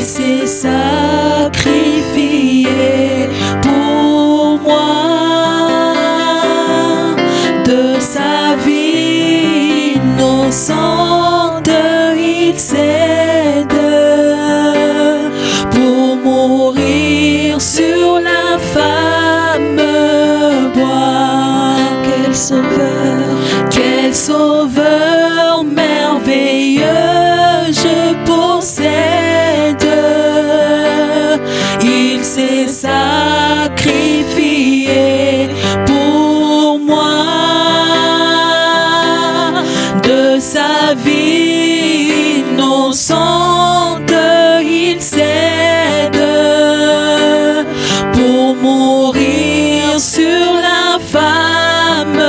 s'est sacrifié pour moi. De sa vie innocente, il s'aide pour mourir sur l'infâme bois. Quel sauveur merveilleux je possède. Il s'est sacrifié pour moi. De sa vie innocente, il s'aide pour mourir sur l'infâme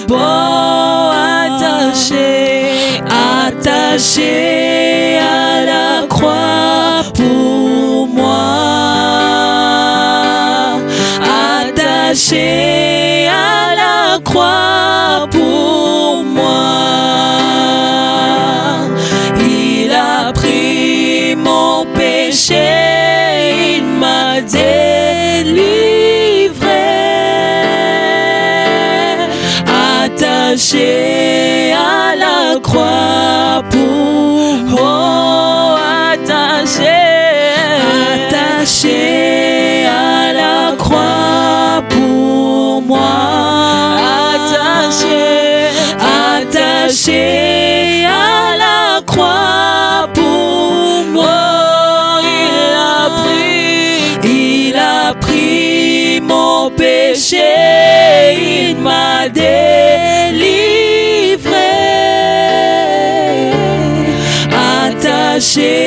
bois. Attaché à la croix pour moi. Attaché à la croix pour moi. Il a pris mon péché, il m'a délivré. Attaché à la croix pour moi. Attaché à la croix pour moi. Attaché à la croix pour moi. Il a pris mon péché, il m'a délivré. Attaché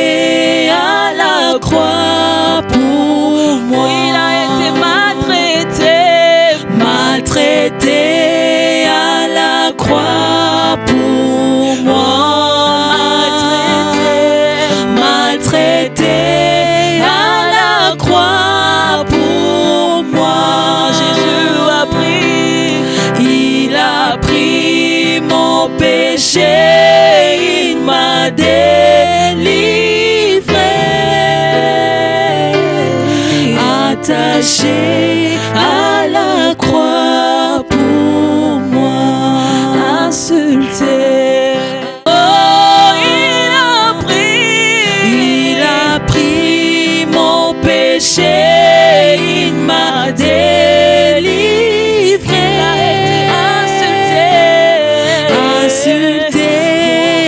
à la croix pour moi. Il a été maltraité à la croix pour moi. Maltraité à la croix pour moi. Jésus il a pris mon péché, il m'a délivré. Attaché à la croix pour moi. Insulté. Oh, il a pris mon péché, il m'a délivré. Insulté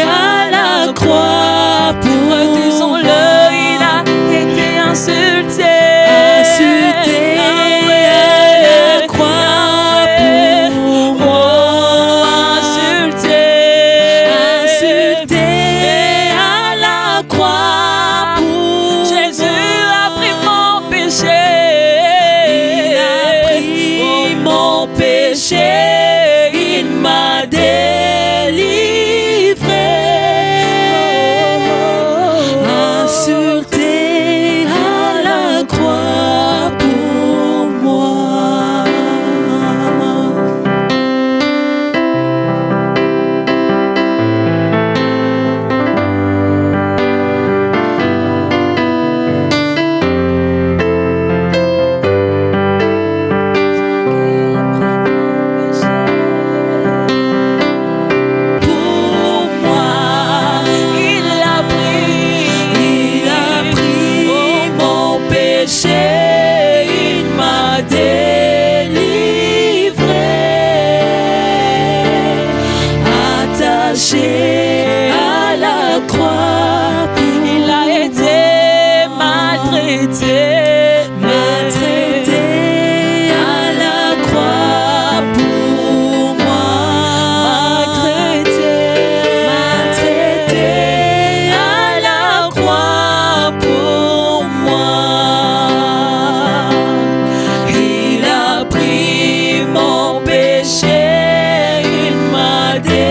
à la croix pour disons-le, il a été insulté. Insulté à la croix pour moi. Insulté à la croix pour Jésus a pris mon péché. Il a pris mon péché, il m'a délivré. Insulté à la croix pour moi. Il m'a délivré. Attaché à la croix, il a été maltraité. Maltraité à la croix pour moi. Maltraité à la croix pour moi. Il a pris mon péché, il m'a délivré.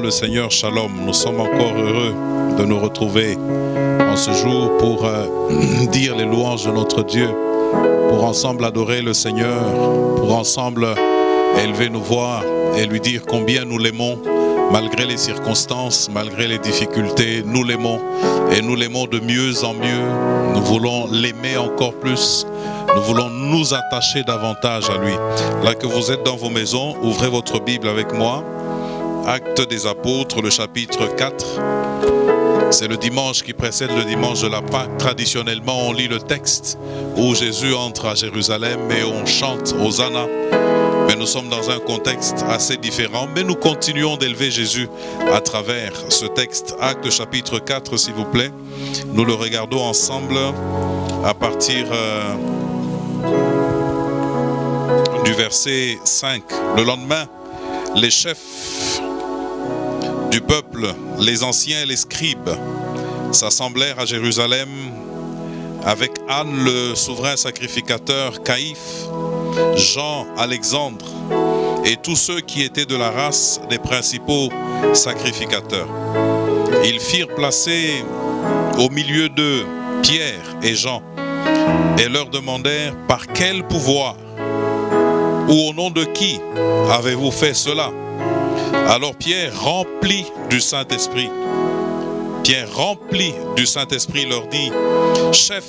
le Seigneur, shalom. Nous sommes encore heureux de nous retrouver en ce jour pour dire les louanges de notre Dieu, pour ensemble adorer le Seigneur, pour ensemble élever nos voix et lui dire combien nous l'aimons, malgré les circonstances, malgré les difficultés. Nous l'aimons et nous l'aimons de mieux en mieux. Nous voulons l'aimer encore plus. Nous voulons nous attacher davantage à lui. Là que vous êtes dans vos maisons, ouvrez votre Bible avec moi. Actes des Apôtres, le chapitre 4. C'est le dimanche qui précède le dimanche de la Pâque. Traditionnellement, on lit le texte où Jésus entre à Jérusalem et on chante Hosanna. Mais nous sommes dans un contexte assez différent. Mais nous continuons d'élever Jésus à travers ce texte. Actes chapitre 4, s'il vous plaît. Nous le regardons ensemble à partir du verset 5. Le lendemain, les chefs du peuple, les anciens et les scribes, s'assemblèrent à Jérusalem avec Anne, le souverain sacrificateur, Caïphe, Jean, Alexandre et tous ceux qui étaient de la race des principaux sacrificateurs. Ils firent placer au milieu d'eux Pierre et Jean et leur demandèrent par quel pouvoir ou au nom de qui avez-vous fait cela? Alors Pierre, rempli du Saint-Esprit, leur dit: chef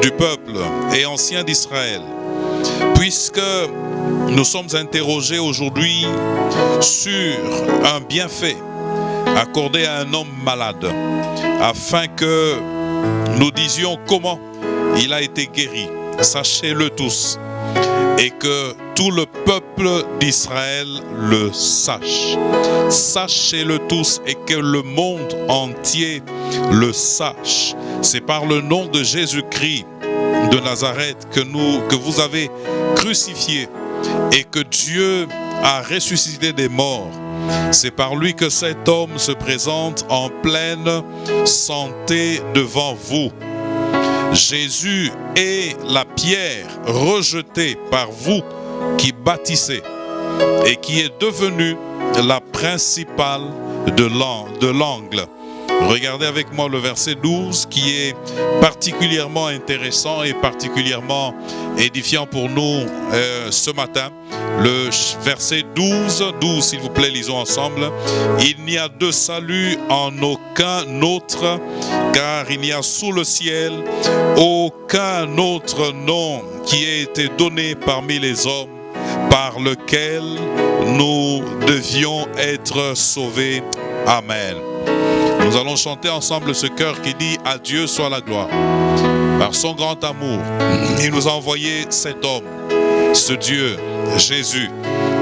du peuple et ancien d'Israël, puisque nous sommes interrogés aujourd'hui sur un bienfait accordé à un homme malade, afin que nous disions comment il a été guéri, sachez-le tous, et que tout le peuple d'Israël le sache. Sachez-le tous et que le monde entier le sache. C'est par le nom de Jésus-Christ de Nazareth que vous avez crucifié et que Dieu a ressuscité des morts. C'est par lui que cet homme se présente en pleine santé devant vous. Jésus est la pierre rejetée par vous qui bâtissez et qui est devenue la principale de l'angle. Regardez avec moi le verset 12 qui est particulièrement intéressant et particulièrement édifiant pour nous ce matin. Le verset 12 s'il vous plaît, lisons ensemble. Il n'y a de salut en aucun autre, car il n'y a sous le ciel aucun autre nom qui ait été donné parmi les hommes par lequel nous devions être sauvés. Amen. Nous allons chanter ensemble ce chœur qui dit: à Dieu soit la gloire. Par son grand amour, il nous a envoyé cet homme, ce Dieu, Jésus,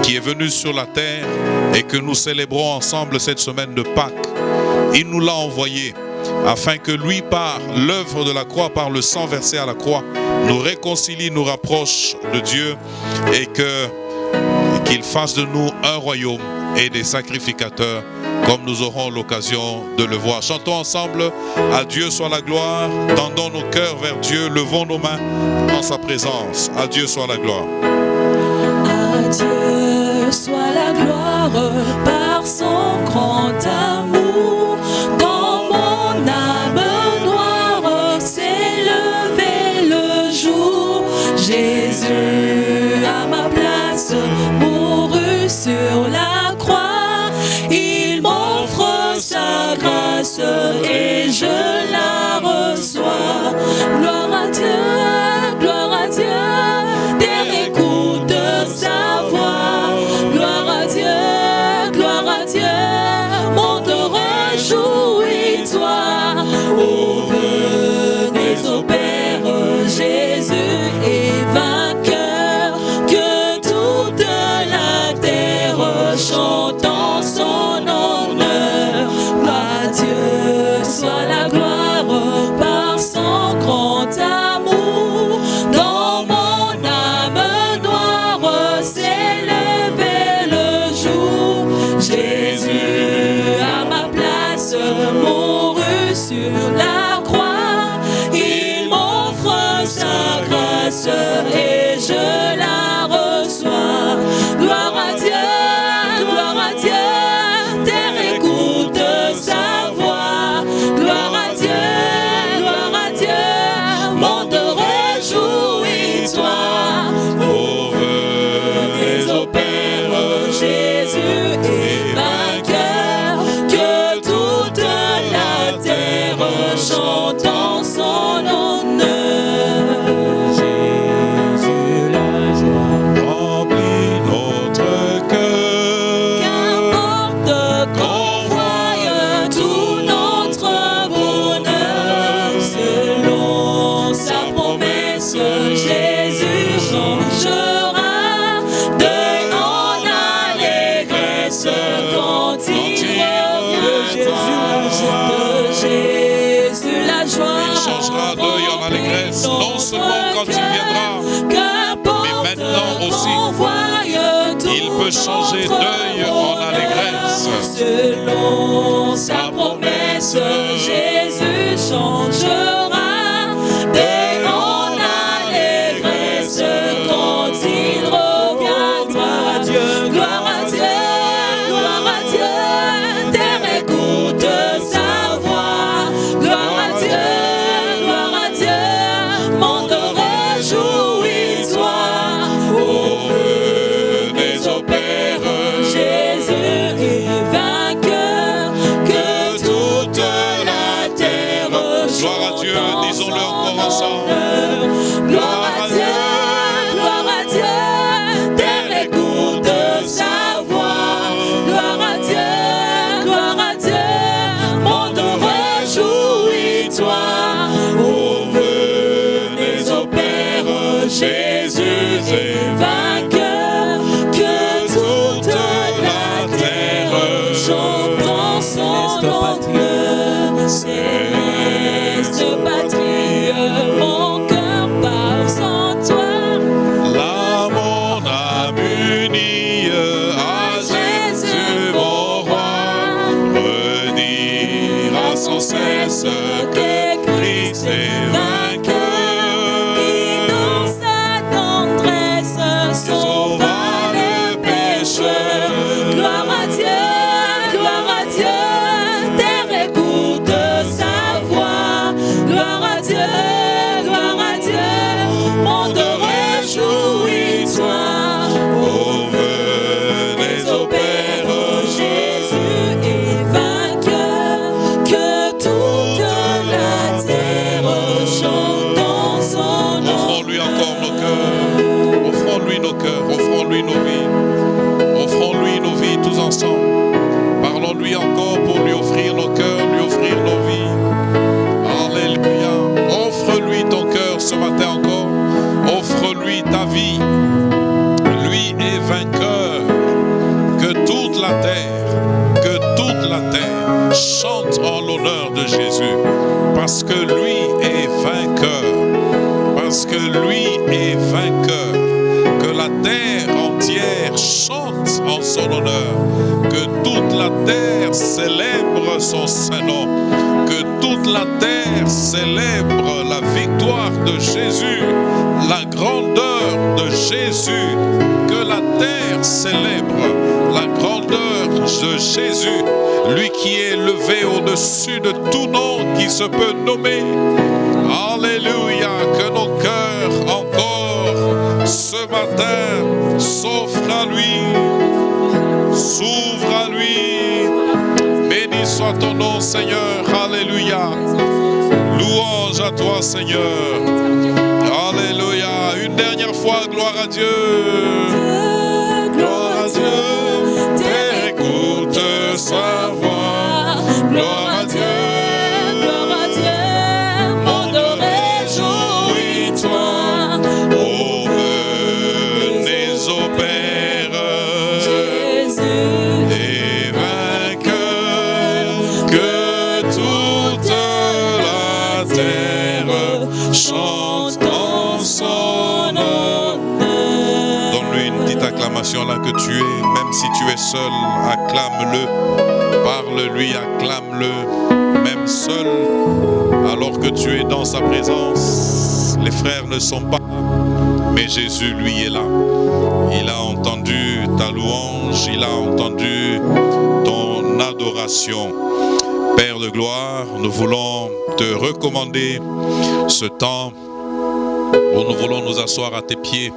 qui est venu sur la terre et que nous célébrons ensemble cette semaine de Pâques. Il nous l'a envoyé afin que lui, par l'œuvre de la croix, par le sang versé à la croix, nous réconcilie, nous rapproche de Dieu et qu'il fasse de nous un royaume et des sacrificateurs, comme nous aurons l'occasion de le voir. Chantons ensemble: à Dieu soit la gloire. Tendons nos cœurs vers Dieu, levons nos mains en sa présence. À Dieu soit la gloire. À Dieu soit la gloire par son grand amour. Dans mon âme noire s'est levé le jour. Jésus à ma place mourut sur la croix. Il m'offre sa grâce et je la reçois. Gloire à Dieu, terre écoute sa voix. Gloire à Dieu, monde réjouis-toi. Oh, venez au Père, Jésus est vainqueur. Que toute la terre chante en son honneur. À Dieu soit la gloire par son grand amour. Dans mon âme noire s'est levé le jour. Jésus à ma place mourut sur la croix. Il m'offre sa grâce et je la reçois. Gloire à Dieu, terre écoute peut changer deuil en allégresse. Selon sa promesse, Jésus changera deuil en allégresse quand il reviendra. Gloire à Dieu, gloire à Dieu, terre écoute sa voix. Gloire à Dieu, monde réjouis-toi. Au feu des opères, Jésus est vainqueur, que toute la terre Gloire à Dieu, disons-le encore ensemble. Gloire à Dieu, terre écoute sa voix. Gloire à Dieu, monde réjouis-toi. Au feu des opères, Jésus est vainqueur, que toute la terre chante en son honneur. Céleste patrie, mon cœur part sans toi. Là, mon âme unie à Jésus, mon roi, redira sans cesse que Christ est vainqueur. Qui dans sa tendresse sauva le pécheur. Gloire à Dieu, terre écoute sa voix. Gloire à Dieu, monde réjouis-toi. Au feu des opères, Jésus est vainqueur, que toute la terre chante en son nom. Offrons-lui encore nos cœurs, offrons-lui nos cœurs, offrons-lui nos vies, offrons-lui nos vies tous ensemble. Parlons-lui encore pour lui offrir nos cœurs, lui offrir nos vies. Alléluia. Offre-lui ton cœur ce matin encore, offre-lui ta vie. Lui est vainqueur, que toute la terre chante en l'honneur de Jésus, parce que lui est vainqueur, parce que lui est vainqueur, que la terre entière chante en son honneur, que toute la terre célèbre son Saint-Nom, que toute la terre célèbre la victoire de Jésus, la grandeur de Jésus, que la terre célèbre la grandeur de Jésus, lui qui est levé au-dessus de tout nom qui se peut nommer. Alléluia, que nos cœurs encore ce matin s'offrent à lui, s'ouvrent à lui. Béni soit ton nom, Seigneur. Alléluia. Louange à toi, Seigneur. Alléluia. Une dernière fois, gloire à Dieu. Gloire à Dieu. Terre écoute sa voix. Gloire à Dieu. Monde réjouis-toi. Au feu des opères, Jésus et vainqueur, que toute la terre chante en son honneur. Donne-lui une petite acclamation là que tu es, même si tu es seul, acclame-le, parle-lui, acclame-le, même seul, alors que tu es dans sa présence. Les frères ne sont pas là, mais Jésus, lui, est là. Il a entendu ta louange, il a entendu ton adoration. Père de gloire, nous voulons te recommander ce temps où nous voulons nous asseoir à tes pieds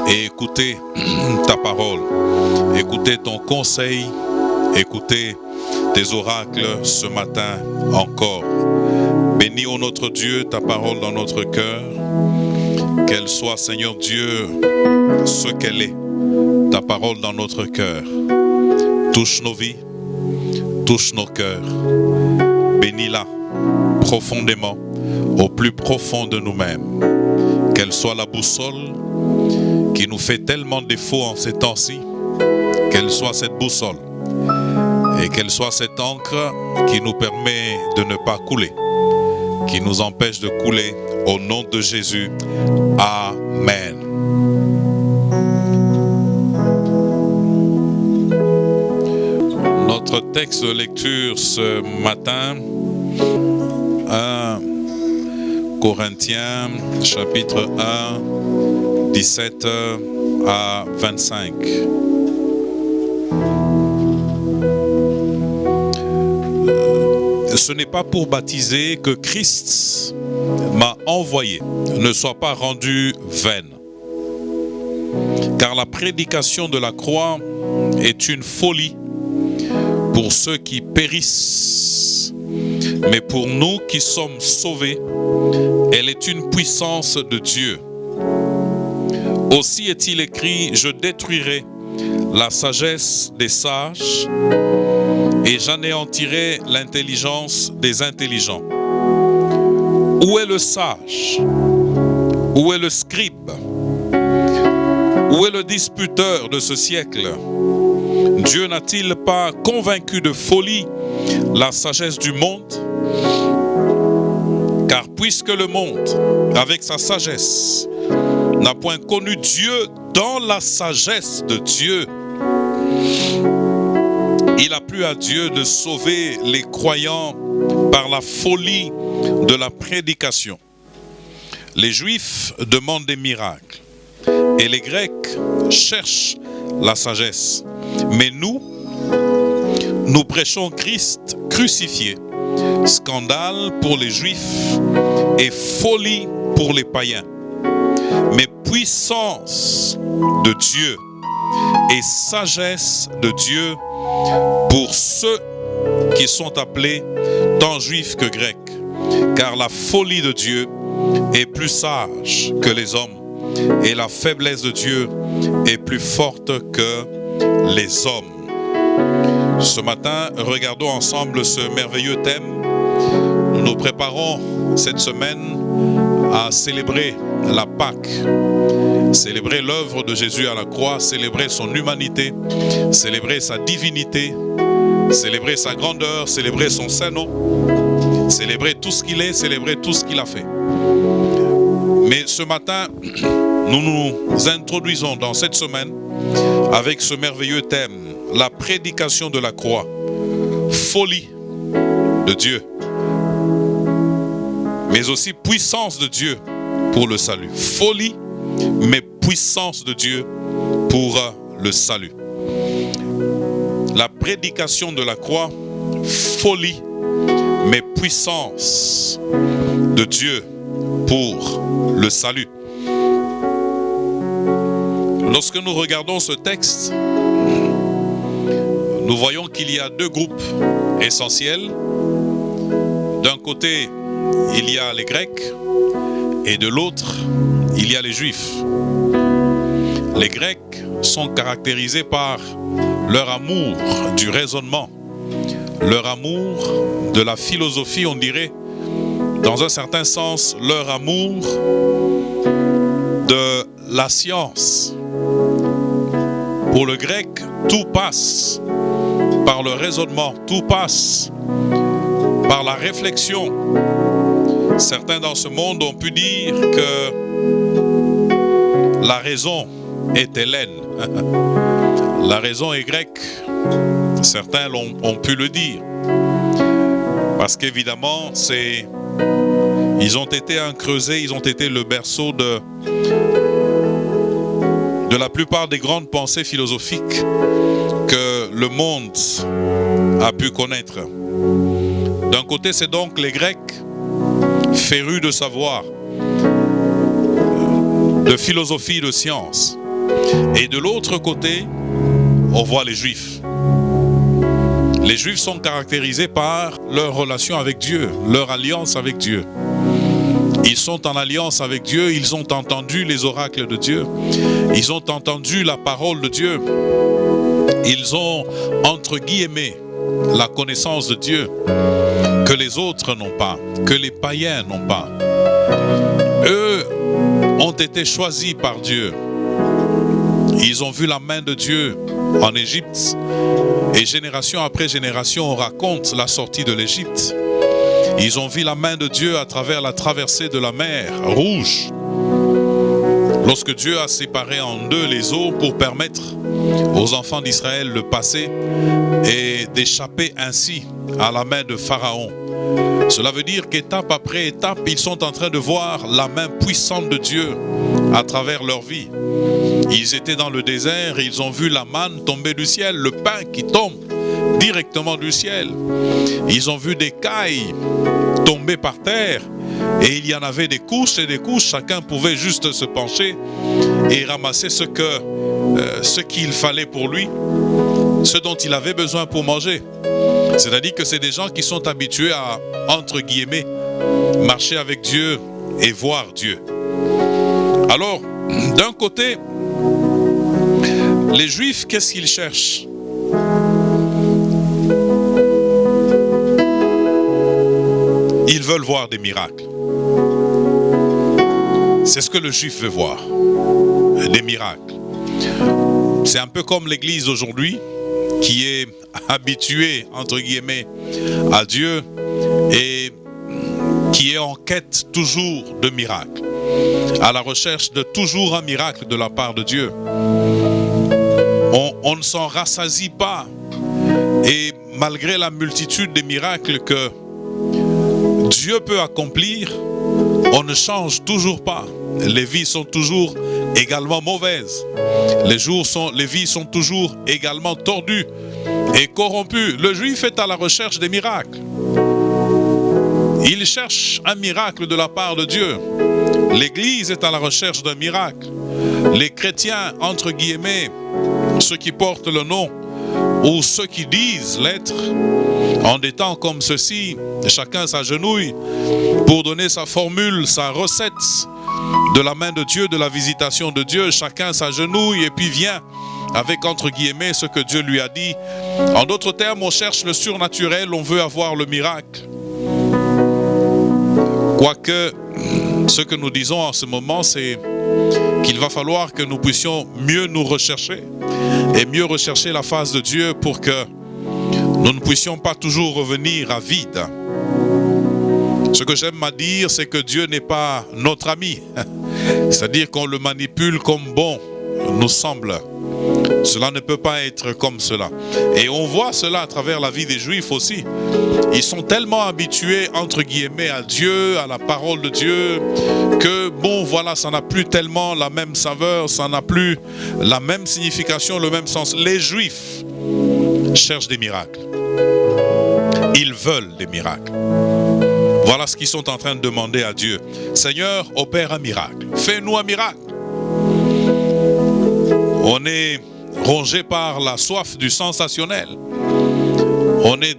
et écouter ta parole, écouter ton conseil, écouter tes oracles ce matin encore. Bénis, ô notre Dieu, ta parole dans notre cœur, qu'elle soit, Seigneur Dieu, ce qu'elle est, ta parole dans notre cœur. Touche nos vies, touche nos cœurs, bénis-la profondément, au plus profond de nous-mêmes. Qu'elle soit la boussole qui nous fait tellement défaut en ces temps-ci, qu'elle soit cette boussole et qu'elle soit cette encre qui nous permet de ne pas couler, qui nous empêche de couler, au nom de Jésus. Amen. Notre texte de lecture ce matin, 1 Corinthiens, chapitre 1, 17 à 25. Ce n'est pas pour baptiser que Christ m'a envoyé, ne soit pas rendu vaine. Car la prédication de la croix est une folie pour ceux qui périssent, mais pour nous qui sommes sauvés, elle est une puissance de Dieu. Aussi est-il écrit, je détruirai la sagesse des sages et j'anéantirai l'intelligence des intelligents. Où est le sage? Où est le scribe? Où est le disputeur de ce siècle? Dieu n'a-t-il pas convaincu de folie la sagesse du monde? Car puisque le monde, avec sa sagesse, n'a point connu Dieu dans la sagesse de Dieu, il a plu à Dieu de sauver les croyants par la folie de la prédication. Les Juifs demandent des miracles et les Grecs cherchent la sagesse. Mais nous prêchons Christ crucifié, scandale pour les Juifs et folie pour les païens, mais puissance de Dieu et sagesse de Dieu pour ceux qui sont appelés tant juifs que grecs, car la folie de Dieu est plus sage que les hommes et la faiblesse de Dieu est plus forte que les hommes. Ce matin, regardons ensemble ce merveilleux thème. Nous nous préparons cette semaine à célébrer la Pâque, célébrer l'œuvre de Jésus à la croix, célébrer son humanité, célébrer sa divinité, célébrer sa grandeur, célébrer son saint nom, célébrer tout ce qu'il est, célébrer tout ce qu'il a fait. Mais ce matin, nous nous introduisons dans cette semaine avec ce merveilleux thème, la prédication de la croix, folie de Dieu, mais aussi puissance de Dieu pour le salut. Folie, mais puissance de Dieu pour le salut. La prédication de la croix, folie, mais puissance de Dieu pour le salut. Lorsque nous regardons ce texte, nous voyons qu'il y a deux groupes essentiels. D'un côté, il y a les Grecs et de l'autre, il y a les Juifs. Les Grecs sont caractérisés par leur amour du raisonnement, leur amour de la philosophie, on dirait, dans un certain sens, leur amour de la science. Pour le grec, tout passe par le raisonnement, tout passe par la réflexion. Certains dans ce monde ont pu dire que la raison est hellène. La raison est grecque. Certains ont pu le dire. Parce qu'évidemment, ils ont été un creuset, ils ont été le berceau de la plupart des grandes pensées philosophiques que le monde a pu connaître. D'un côté, c'est donc les Grecs, férus de savoir, de philosophie, de science. Et de l'autre côté, on voit les Juifs. Les Juifs sont caractérisés par leur relation avec Dieu, leur alliance avec Dieu. Ils sont en alliance avec Dieu, ils ont entendu les oracles de Dieu, ils ont entendu la parole de Dieu, ils ont, entre guillemets, la connaissance de Dieu que les autres n'ont pas, que les païens n'ont pas. Eux ont été choisis par Dieu. Ils ont vu la main de Dieu en Égypte et génération après génération on raconte la sortie de l'Égypte. Ils ont vu la main de Dieu à travers la traversée de la mer Rouge. Lorsque Dieu a séparé en deux les eaux pour permettre aux enfants d'Israël de passer et d'échapper ainsi à la main de Pharaon. Cela veut dire qu'étape après étape, ils sont en train de voir la main puissante de Dieu à travers leur vie. Ils étaient dans le désert et ils ont vu la manne tomber du ciel, le pain qui tombe directement du ciel. Ils ont vu des cailles tomber par terre et il y en avait des couches et des couches. Chacun pouvait juste se pencher et ramasser ce qu'il fallait pour lui, ce dont il avait besoin pour manger. C'est-à-dire que c'est des gens qui sont habitués à, entre guillemets, marcher avec Dieu et voir Dieu. Alors, d'un côté, les Juifs, qu'est-ce qu'ils cherchent? Ils veulent voir des miracles. C'est ce que le Juif veut voir, des miracles. C'est un peu comme l'Église aujourd'hui, qui est habituée, entre guillemets, à Dieu et qui est en quête toujours de miracles, à la recherche de toujours un miracle de la part de Dieu. On ne s'en rassasie pas, et malgré la multitude des miracles que Dieu peut accomplir, on ne change toujours pas. Les vies sont toujours également mauvaises. Les vies sont toujours également tordues et corrompues. Le Juif est à la recherche des miracles. Il cherche un miracle de la part de Dieu. L'Église est à la recherche d'un miracle. Les chrétiens, entre guillemets, ceux qui portent le nom ou ceux qui disent l'être, en des temps comme ceci, chacun s'agenouille pour donner sa formule, sa recette de la main de Dieu, de la visitation de Dieu. Chacun s'agenouille et puis vient avec, entre guillemets, ce que Dieu lui a dit. En d'autres termes, on cherche le surnaturel, on veut avoir le miracle. Quoique, ce que nous disons en ce moment, c'est qu'il va falloir que nous puissions mieux nous rechercher et mieux rechercher la face de Dieu pour que nous ne puissions pas toujours revenir à vide. Ce que j'aime à dire, c'est que Dieu n'est pas notre ami. C'est-à-dire qu'on le manipule comme bon nous semble. Cela ne peut pas être comme cela. Et on voit cela à travers la vie des Juifs aussi. Ils sont tellement habitués, entre guillemets, à Dieu, à la parole de Dieu, que bon, voilà, ça n'a plus tellement la même saveur, ça n'a plus la même signification, le même sens. Les Juifs cherchent des miracles. Ils veulent des miracles. Voilà ce qu'ils sont en train de demander à Dieu. Seigneur, opère un miracle. Fais-nous un miracle. On est rongé par la soif du sensationnel. On est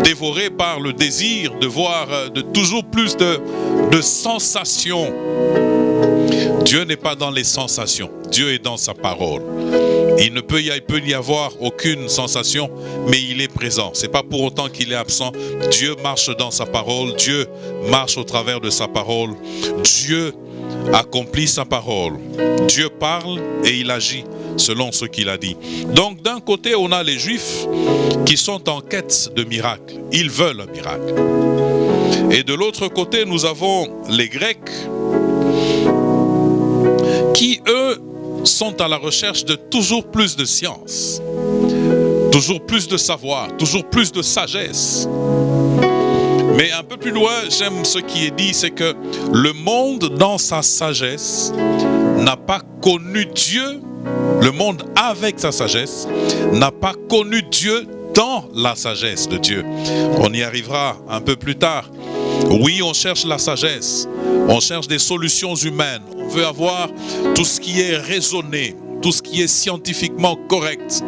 dévoré par le désir de voir de toujours plus de sensations. Dieu n'est pas dans les sensations. Dieu est dans sa parole. Il peut y avoir aucune sensation, mais il est présent. Ce n'est pas pour autant qu'il est absent. Dieu marche dans sa parole. Dieu marche au travers de sa parole. Dieu accomplit sa parole. Dieu parle et il agit selon ce qu'il a dit. Donc d'un côté, on a les Juifs qui sont en quête de miracles. Ils veulent un miracle. Et de l'autre côté, nous avons les Grecs qui, eux, sont à la recherche de toujours plus de science, toujours plus de savoir, toujours plus de sagesse. Mais un peu plus loin, j'aime ce qui est dit, c'est que le monde, dans sa sagesse, n'a pas connu Dieu. Le monde, avec sa sagesse, n'a pas connu Dieu dans la sagesse de Dieu. On y arrivera un peu plus tard. Oui, on cherche la sagesse. On cherche des solutions humaines. On veut avoir tout ce qui est raisonné, tout ce qui est scientifiquement correct,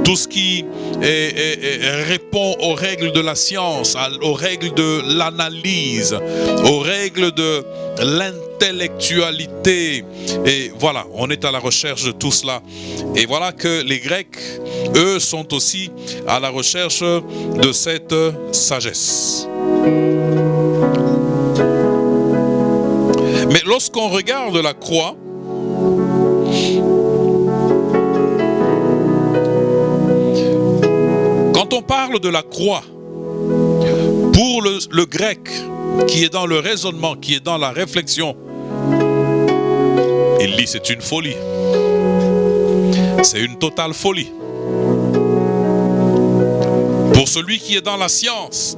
tout ce qui répond aux règles de la science, aux règles de l'analyse, aux règles de l'intellectualité. Et voilà, on est à la recherche de tout cela. Et voilà que les Grecs, eux, sont aussi à la recherche de cette sagesse. Mais lorsqu'on regarde la croix, quand on parle de la croix, pour le grec qui est dans le raisonnement, qui est dans la réflexion, il dit c'est une folie. C'est une totale folie. Pour celui qui est dans la science,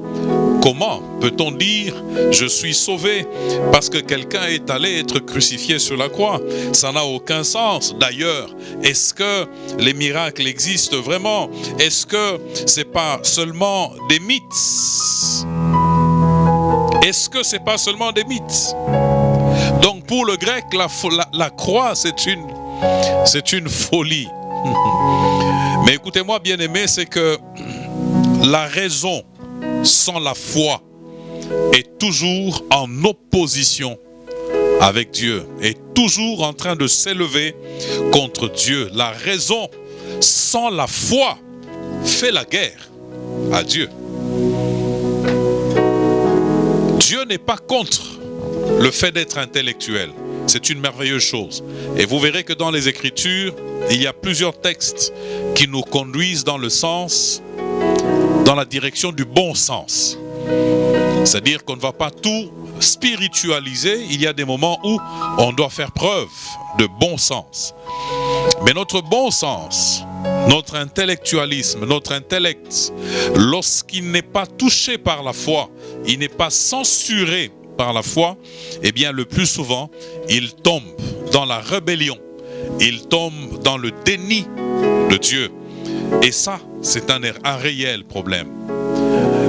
comment peut-on dire « Je suis sauvé » parce que quelqu'un est allé être crucifié sur la croix? Ça n'a aucun sens. D'ailleurs, est-ce que les miracles existent vraiment? Est-ce que ce n'est pas seulement des mythes? Est-ce que ce n'est pas seulement des mythes? Donc pour le grec, la croix, c'est une folie. Mais écoutez-moi, bien-aimés, c'est que la raison sans la foi est toujours en opposition avec Dieu, est toujours en train de s'élever contre Dieu. La raison sans la foi fait la guerre à Dieu. Dieu n'est pas contre le fait d'être intellectuel. C'est une merveilleuse chose. Et vous verrez que dans les Écritures, il y a plusieurs textes qui nous conduisent dans la direction du bon sens. C'est-à-dire qu'on ne va pas tout spiritualiser. Il y a des moments où on doit faire preuve de bon sens. Mais notre bon sens, notre intellectualisme, notre intellect, lorsqu'il n'est pas touché par la foi, il n'est pas censuré par la foi, eh bien le plus souvent, il tombe dans la rébellion. Il tombe dans le déni de Dieu. Et ça, c'est un réel problème.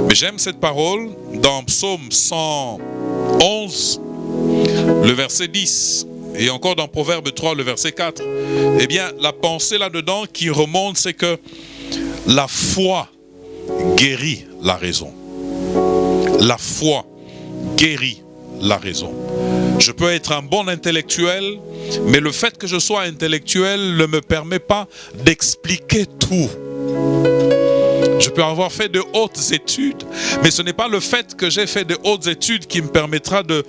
Mais j'aime cette parole dans Psaume 111, le verset 10, et encore dans Proverbe 3, le verset 4. Eh bien, la pensée là-dedans qui remonte, c'est que la foi guérit la raison. La foi guérit la raison. Je peux être un bon intellectuel, mais le fait que je sois intellectuel ne me permet pas d'expliquer tout. Je peux avoir fait de hautes études, mais ce n'est pas le fait que j'ai fait de hautes études qui me permettra de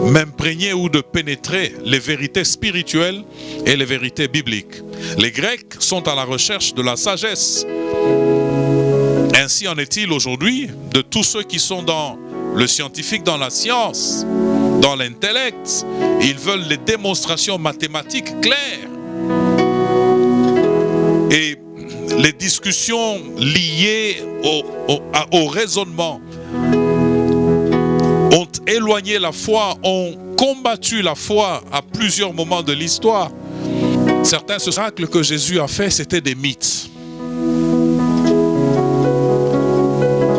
m'imprégner ou de pénétrer les vérités spirituelles et les vérités bibliques. Les Grecs sont à la recherche de la sagesse. Ainsi en est-il aujourd'hui de tous ceux qui sont dans le scientifique, dans la science, dans l'intellect. Ils veulent les démonstrations mathématiques claires. Et les discussions liées au raisonnement ont éloigné la foi, ont combattu la foi à plusieurs moments de l'histoire. Certains miracles que Jésus a fait, c'était des mythes.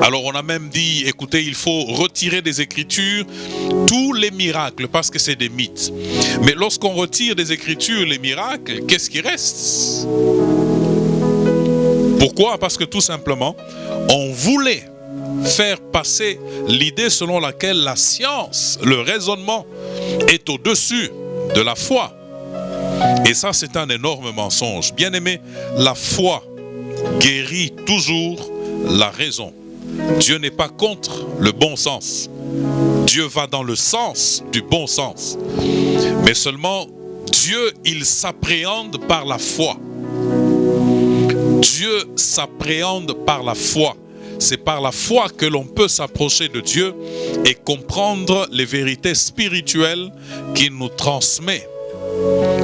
Alors on a même dit, écoutez, il faut retirer des Écritures tous les miracles parce que c'est des mythes. Mais lorsqu'on retire des Écritures les miracles, qu'est-ce qui reste? Pourquoi? Parce que tout simplement, on voulait faire passer l'idée selon laquelle la science, le raisonnement est au-dessus de la foi. Et ça, c'est un énorme mensonge. Bien aimé, la foi guérit toujours la raison. Dieu n'est pas contre le bon sens. Dieu va dans le sens du bon sens. Mais seulement, Dieu, il s'appréhende par la foi. Dieu s'appréhende par la foi. C'est par la foi que l'on peut s'approcher de Dieu et comprendre les vérités spirituelles qu'il nous transmet.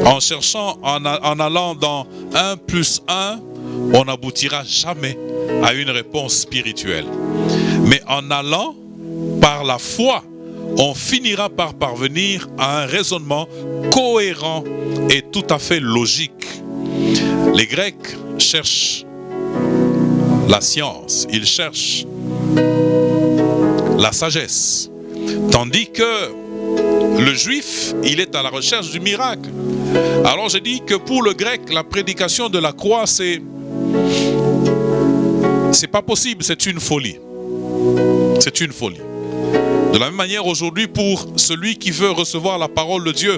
En cherchant, en allant dans 1 plus 1, on n'aboutira jamais à une réponse spirituelle. Mais en allant par la foi, on finira par parvenir à un raisonnement cohérent et tout à fait logique. Les Grecs cherchent la science, ils cherchent la sagesse. Tandis que le juif, il est à la recherche du miracle. Alors j'ai dit que pour le grec, la prédication de la croix, c'est pas possible, c'est une folie. C'est une folie. De la même manière, aujourd'hui, pour celui qui veut recevoir la parole de Dieu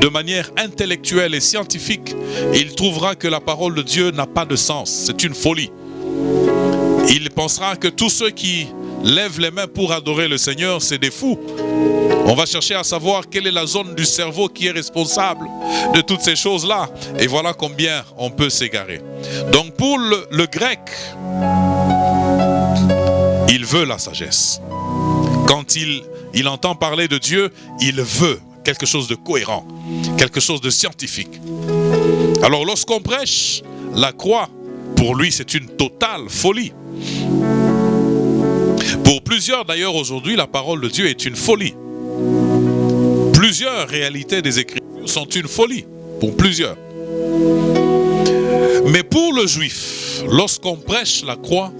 de manière intellectuelle et scientifique, il trouvera que la parole de Dieu n'a pas de sens. C'est une folie. Il pensera que tous ceux qui lèvent les mains pour adorer le Seigneur, c'est des fous. On va chercher à savoir quelle est la zone du cerveau qui est responsable de toutes ces choses-là. Et voilà combien on peut s'égarer. Donc pour le grec, il veut la sagesse. Quand il entend parler de Dieu, il veut quelque chose de cohérent, quelque chose de scientifique. Alors lorsqu'on prêche la croix, pour lui c'est une totale folie. Pour plusieurs d'ailleurs aujourd'hui, la parole de Dieu est une folie. Plusieurs réalités des Écritures sont une folie, pour plusieurs. Mais pour le juif, lorsqu'on prêche la croix,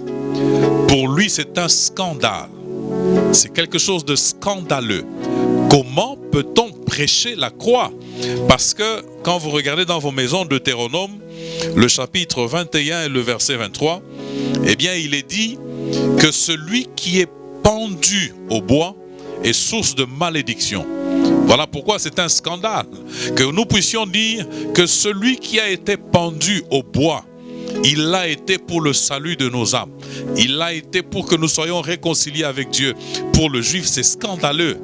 pour lui c'est un scandale. C'est quelque chose de scandaleux. Comment peut-on prêcher la croix? Parce que quand vous regardez dans vos maisons Deutéronome, le chapitre 21 et le verset 23, eh bien il est dit que celui qui est pendu au bois est source de malédiction. Voilà pourquoi c'est un scandale que nous puissions dire que celui qui a été pendu au bois, il l'a été pour le salut de nos âmes. Il l'a été pour que nous soyons réconciliés avec Dieu. Pour le juif, c'est scandaleux.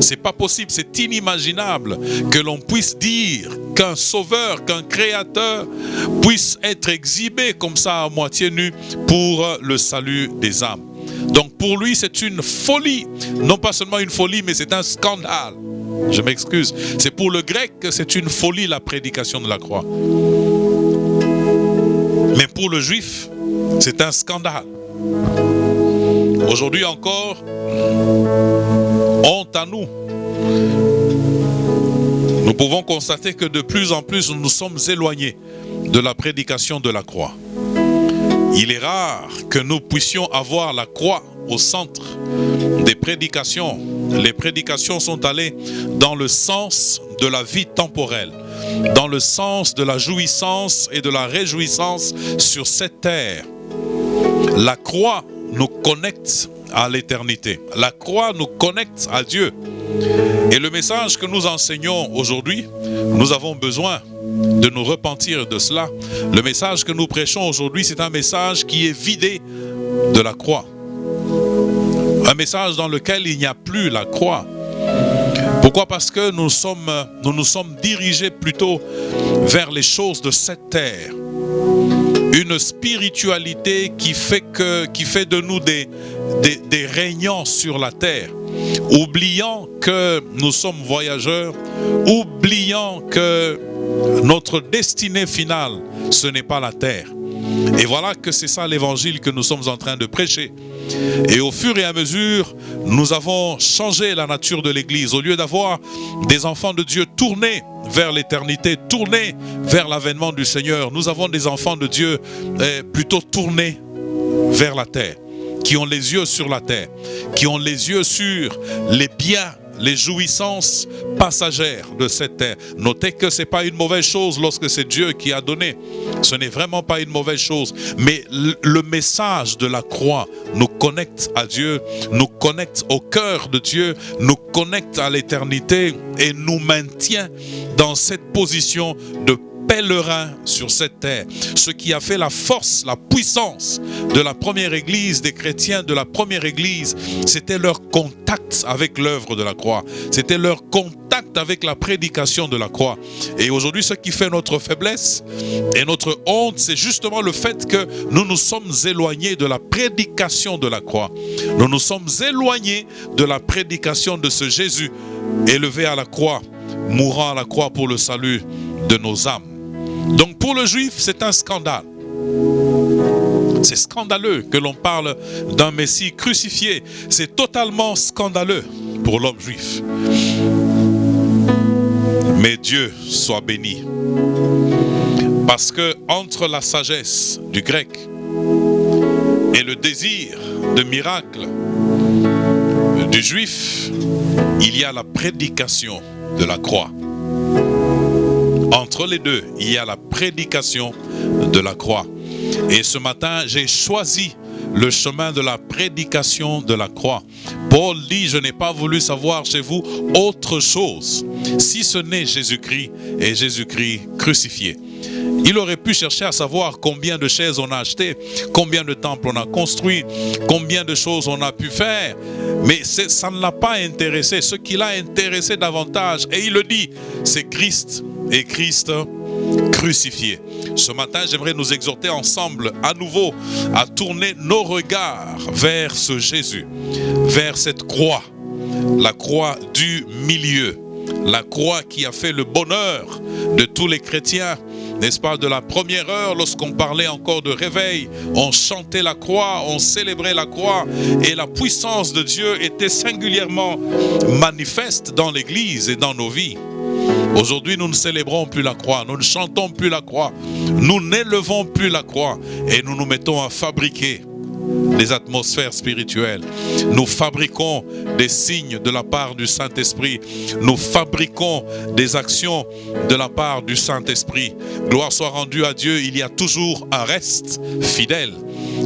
C'est pas possible, c'est inimaginable que l'on puisse dire qu'un sauveur, qu'un créateur puisse être exhibé comme ça à moitié nu pour le salut des âmes. Donc pour lui c'est une folie, non pas seulement une folie mais c'est un scandale. Je m'excuse, c'est pour le grec que c'est une folie la prédication de la croix. Mais pour le juif c'est un scandale. Aujourd'hui encore, honte à nous. Nous pouvons constater que de plus en plus nous nous sommes éloignés de la prédication de la croix. Il est rare que nous puissions avoir la croix au centre des prédications. Les prédications sont allées dans le sens de la vie temporelle, dans le sens de la jouissance et de la réjouissance sur cette terre. La croix nous connecte à l'éternité. La croix nous connecte à Dieu. Et le message que nous enseignons aujourd'hui, nous avons besoin de nous repentir de cela. Le message que nous prêchons aujourd'hui, c'est un message qui est vidé de la croix. Un message dans lequel il n'y a plus la croix. Pourquoi? Parce que nous nous sommes dirigés plutôt vers les choses de cette terre. Une spiritualité qui fait de nous des régnants sur la terre, oubliant que nous sommes voyageurs, oubliant que notre destinée finale, ce n'est pas la terre. Et voilà que c'est ça l'évangile que nous sommes en train de prêcher. Et au fur et à mesure, nous avons changé la nature de l'Église. Au lieu d'avoir des enfants de Dieu tournés vers l'éternité, tournés vers l'avènement du Seigneur, nous avons des enfants de Dieu plutôt tournés vers la terre, qui ont les yeux sur la terre, qui ont les yeux sur les biens, les jouissances passagères de cette terre. Notez que ce n'est pas une mauvaise chose lorsque c'est Dieu qui a donné. Ce n'est vraiment pas une mauvaise chose. Mais le message de la croix nous connecte à Dieu, nous connecte au cœur de Dieu, nous connecte à l'éternité et nous maintient dans cette position de pèlerin sur cette terre. Ce qui a fait la force, la puissance de la première église, des chrétiens de la première église, c'était leur contact avec l'œuvre de la croix. C'était leur contact avec la prédication de la croix. Et aujourd'hui, ce qui fait notre faiblesse et notre honte, c'est justement le fait que nous nous sommes éloignés de la prédication de la croix. Nous nous sommes éloignés de la prédication de ce Jésus élevé à la croix, mourant à la croix pour le salut de nos âmes. Donc pour le juif, c'est un scandale. C'est scandaleux que l'on parle d'un Messie crucifié. C'est totalement scandaleux pour l'homme juif. Mais Dieu soit béni. Parce que entre la sagesse du grec et le désir de miracle du juif, il y a la prédication de la croix. Entre les deux, il y a la prédication de la croix. Et ce matin, j'ai choisi le chemin de la prédication de la croix. Paul dit, je n'ai pas voulu savoir chez vous autre chose, si ce n'est Jésus-Christ et Jésus-Christ crucifié. Il aurait pu chercher à savoir combien de chaises on a achetées, combien de temples on a construits, combien de choses on a pu faire. Mais ça ne l'a pas intéressé. Ce qui l'a intéressé davantage, et il le dit, c'est Christ et Christ crucifié. Ce matin, j'aimerais nous exhorter ensemble à nouveau à tourner nos regards vers ce Jésus, vers cette croix, la croix du milieu, la croix qui a fait le bonheur de tous les chrétiens n'est-ce pas, de la première heure, lorsqu'on parlait encore de réveil, on chantait la croix, on célébrait la croix, et la puissance de Dieu était singulièrement manifeste dans l'Église et dans nos vies. Aujourd'hui, nous ne célébrons plus la croix, nous ne chantons plus la croix, nous n'élevons plus la croix, et nous nous mettons à fabriquer des atmosphères spirituelles. Nous fabriquons des signes de la part du Saint-Esprit. Nous fabriquons des actions de la part du Saint-Esprit. Gloire soit rendue à Dieu. Il y a toujours un reste fidèle.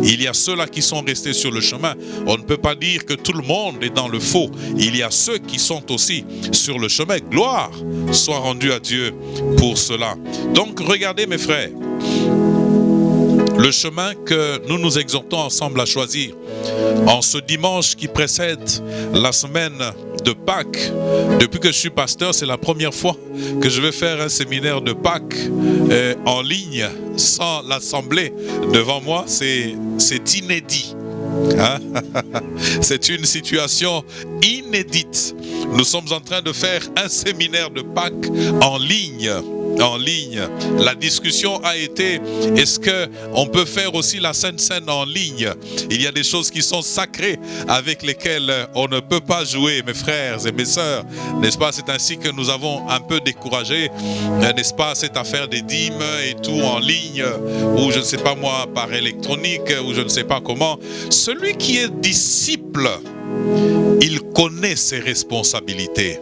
Il y a ceux-là qui sont restés sur le chemin. On ne peut pas dire que tout le monde est dans le faux. Il y a ceux qui sont aussi sur le chemin. Gloire soit rendue à Dieu pour cela. Donc regardez mes frères, le chemin que nous nous exhortons ensemble à choisir en ce dimanche qui précède la semaine de Pâques. Depuis que je suis pasteur, c'est la première fois que je vais faire un séminaire de Pâques en ligne sans l'assemblée devant moi. C'est inédit. Hein? C'est une situation inédite. Nous sommes en train de faire un séminaire de Pâques en ligne. La discussion a été, est-ce qu'on peut faire aussi la Sainte Seine en ligne? Il y a des choses qui sont sacrées avec lesquelles on ne peut pas jouer, mes frères et mes sœurs, n'est-ce pas? C'est ainsi que nous avons un peu découragé, n'est-ce pas, cette affaire des dîmes et tout en ligne, ou je ne sais pas moi, par électronique, ou je ne sais pas comment. Celui qui est disciple, il connaît ses responsabilités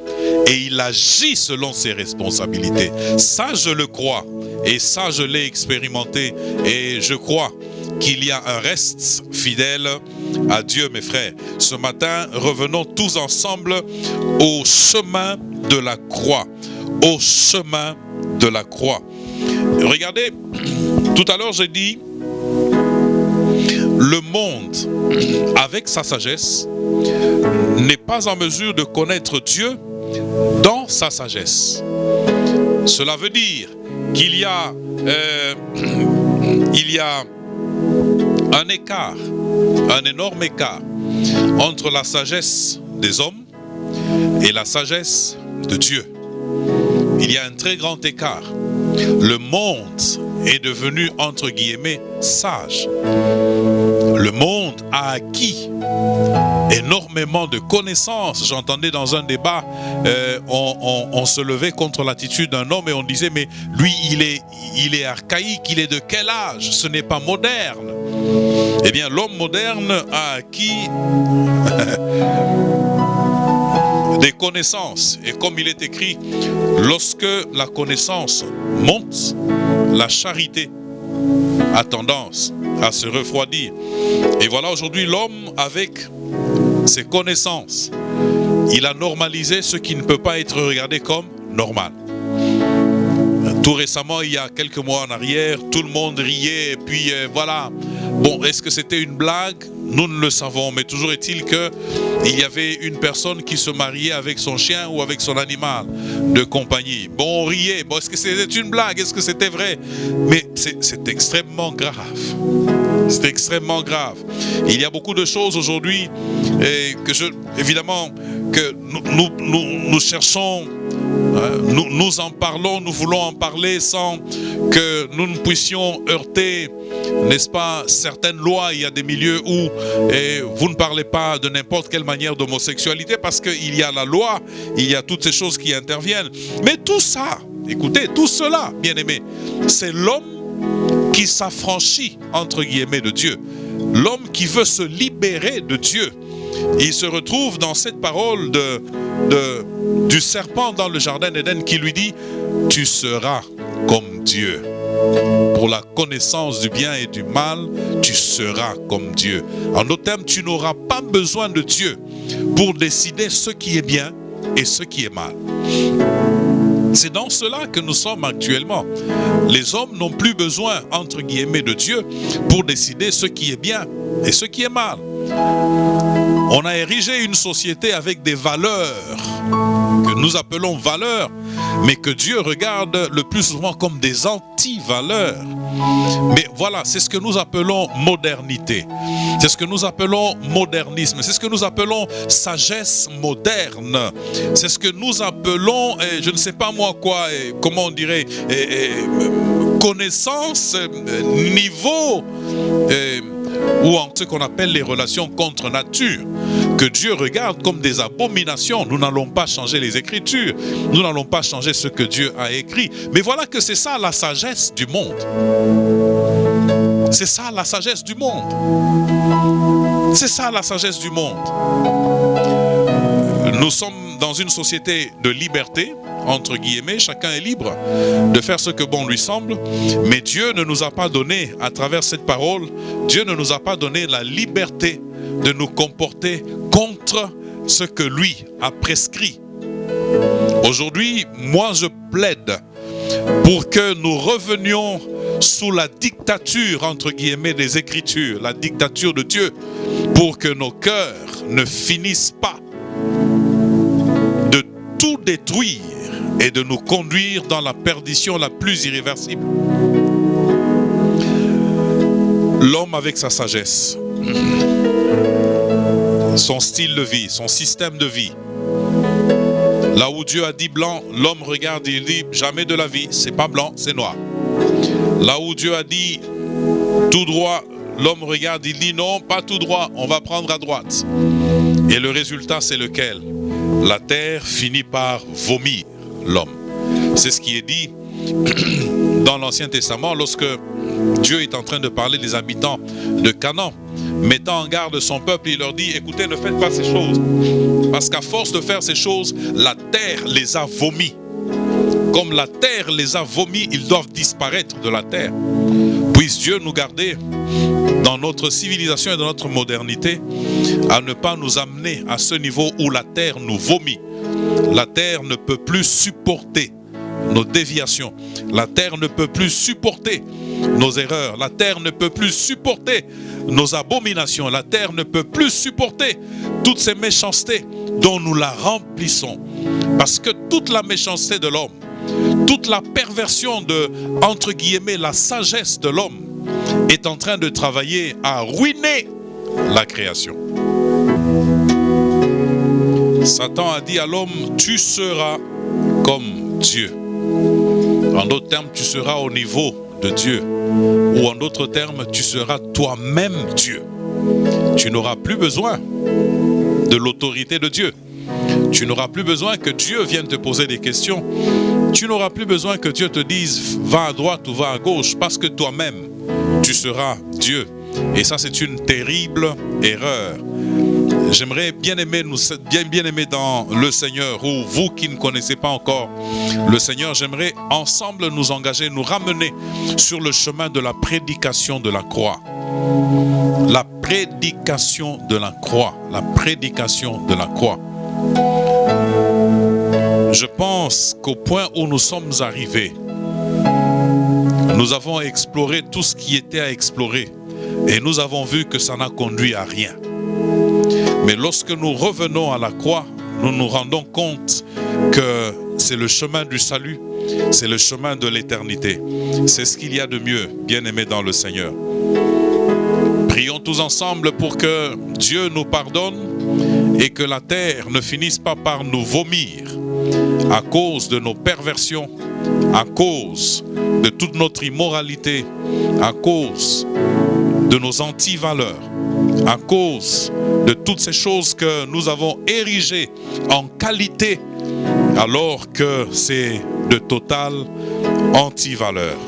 et il agit selon ses responsabilités. Ça, je le crois, et ça, je l'ai expérimenté, et je crois qu'il y a un reste fidèle à Dieu, mes frères. Ce matin, revenons tous ensemble au chemin de la croix. Au chemin de la croix. Regardez, tout à l'heure, j'ai dit, le monde, avec sa sagesse, n'est pas en mesure de connaître Dieu dans sa sagesse. Cela veut dire qu'il y a un écart, un énorme écart entre la sagesse des hommes et la sagesse de Dieu. Il y a un très grand écart. Le monde est devenu, entre guillemets, sage. Le monde a acquis énormément de connaissances. J'entendais dans un débat, on se levait contre l'attitude d'un homme et on disait, mais lui, il est archaïque, il est de quel âge? Ce n'est pas moderne. Eh bien, l'homme moderne a acquis des connaissances. Et comme il est écrit, lorsque la connaissance monte, la charité a tendance à se refroidir. Et voilà, aujourd'hui, l'homme, avec ses connaissances, il a normalisé ce qui ne peut pas être regardé comme normal. Tout récemment, il y a quelques mois en arrière, tout le monde riait et puis voilà. Bon, est-ce que c'était une blague? Nous ne le savons, mais toujours est-il qu'il y avait une personne qui se mariait avec son chien ou avec son animal de compagnie. Bon, on riait. Bon, est-ce que c'était une blague? Est-ce que c'était vrai? Mais c'est extrêmement grave. C'est extrêmement grave. Il y a beaucoup de choses aujourd'hui évidemment, que nous cherchons, nous en parlons, nous voulons en parler sans que nous ne puissions heurter, n'est-ce pas, certaines lois. Il y a des milieux où vous ne parlez pas de n'importe quelle manière d'homosexualité parce qu'il y a la loi, il y a toutes ces choses qui interviennent. Mais tout ça, écoutez, tout cela, bien aimé, c'est l'homme qui s'affranchit, entre guillemets, de Dieu. L'homme qui veut se libérer de Dieu. Il se retrouve dans cette parole du serpent dans le jardin d'Éden qui lui dit « Tu seras comme Dieu. Pour la connaissance du bien et du mal, tu seras comme Dieu. » En d'autres termes, tu n'auras pas besoin de Dieu pour décider ce qui est bien et ce qui est mal. C'est dans cela que nous sommes actuellement. Les hommes n'ont plus besoin, entre guillemets, de Dieu pour décider ce qui est bien et ce qui est mal. On a érigé une société avec des valeurs que nous appelons valeurs, mais que Dieu regarde le plus souvent comme des anti-valeurs. Mais voilà, c'est ce que nous appelons modernité. C'est ce que nous appelons modernisme. C'est ce que nous appelons sagesse moderne. C'est ce que nous appelons, je ne sais pas moi quoi, comment on dirait, connaissance, niveau, ou en ce qu'on appelle les relations contre nature, que Dieu regarde comme des abominations. Nous n'allons pas changer les Écritures, nous n'allons pas changer ce que Dieu a écrit. Mais voilà que c'est ça la sagesse du monde. C'est ça la sagesse du monde. C'est ça la sagesse du monde. Nous sommes dans une société de liberté, entre guillemets, chacun est libre de faire ce que bon lui semble, mais Dieu ne nous a pas donné, à travers cette parole, Dieu ne nous a pas donné la liberté de nous comporter contre ce que lui a prescrit. Aujourd'hui, moi je plaide pour que nous revenions sous la dictature, entre guillemets, des Écritures, la dictature de Dieu, pour que nos cœurs ne finissent pas de tout détruire et de nous conduire dans la perdition la plus irréversible. L'homme avec sa sagesse, son style de vie, son système de vie. Là où Dieu a dit blanc, l'homme regarde et il dit jamais de la vie, c'est pas blanc, c'est noir. Là où Dieu a dit tout droit, l'homme regarde, il dit non, pas tout droit, on va prendre à droite. Et le résultat, c'est lequel? La terre finit par vomir l'homme. C'est ce qui est dit dans l'Ancien Testament lorsque Dieu est en train de parler des habitants de Canaan, mettant en garde son peuple. Il leur dit, écoutez, ne faites pas ces choses, parce qu'à force de faire ces choses, la terre les a vomis. Comme la terre les a vomis, ils doivent disparaître de la terre. Puisse Dieu nous garder dans notre civilisation et dans notre modernité à ne pas nous amener à ce niveau où la terre nous vomit. La terre ne peut plus supporter nos déviations. La terre ne peut plus supporter nos erreurs. La terre ne peut plus supporter nos abominations. La terre ne peut plus supporter toutes ces méchancetés dont nous la remplissons. Parce que toute la méchanceté de l'homme, toute la perversion de, entre guillemets, la sagesse de l'homme est en train de travailler à ruiner la création. Satan a dit à l'homme, tu seras comme Dieu. En d'autres termes, tu seras au niveau de Dieu. Ou en d'autres termes, tu seras toi-même Dieu. Tu n'auras plus besoin de l'autorité de Dieu. Tu n'auras plus besoin que Dieu vienne te poser des questions. Tu n'auras plus besoin que Dieu te dise va à droite ou va à gauche, parce que toi-même, tu seras Dieu. Et ça, c'est une terrible erreur. J'aimerais bien aimer dans le Seigneur, ou vous qui ne connaissez pas encore le Seigneur, j'aimerais ensemble nous engager, nous ramener sur le chemin de la prédication de la croix. La prédication de la croix. La prédication de la croix. Je pense qu'au point où nous sommes arrivés, nous avons exploré tout ce qui était à explorer et nous avons vu que ça n'a conduit à rien. Mais lorsque nous revenons à la croix, nous nous rendons compte que c'est le chemin du salut, c'est le chemin de l'éternité. C'est ce qu'il y a de mieux, bien-aimés dans le Seigneur. Prions tous ensemble pour que Dieu nous pardonne et que la terre ne finisse pas par nous vomir à cause de nos perversions, à cause de toute notre immoralité, à cause de nos antivaleurs, à cause de toutes ces choses que nous avons érigées en qualité alors que c'est de totales antivaleurs.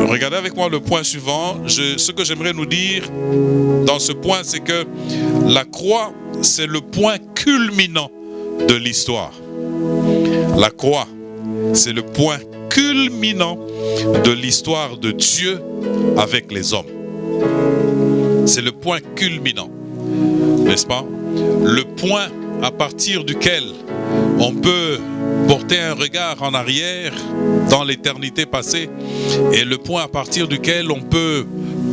Regardez avec moi le point suivant. Ce que j'aimerais nous dire dans ce point, c'est que la croix, c'est le point culminant de l'histoire. La croix, c'est le point culminant de l'histoire de Dieu avec les hommes. C'est le point culminant, n'est-ce pas? Le point à partir duquel on peut porter un regard en arrière dans l'éternité passée et le point à partir duquel on peut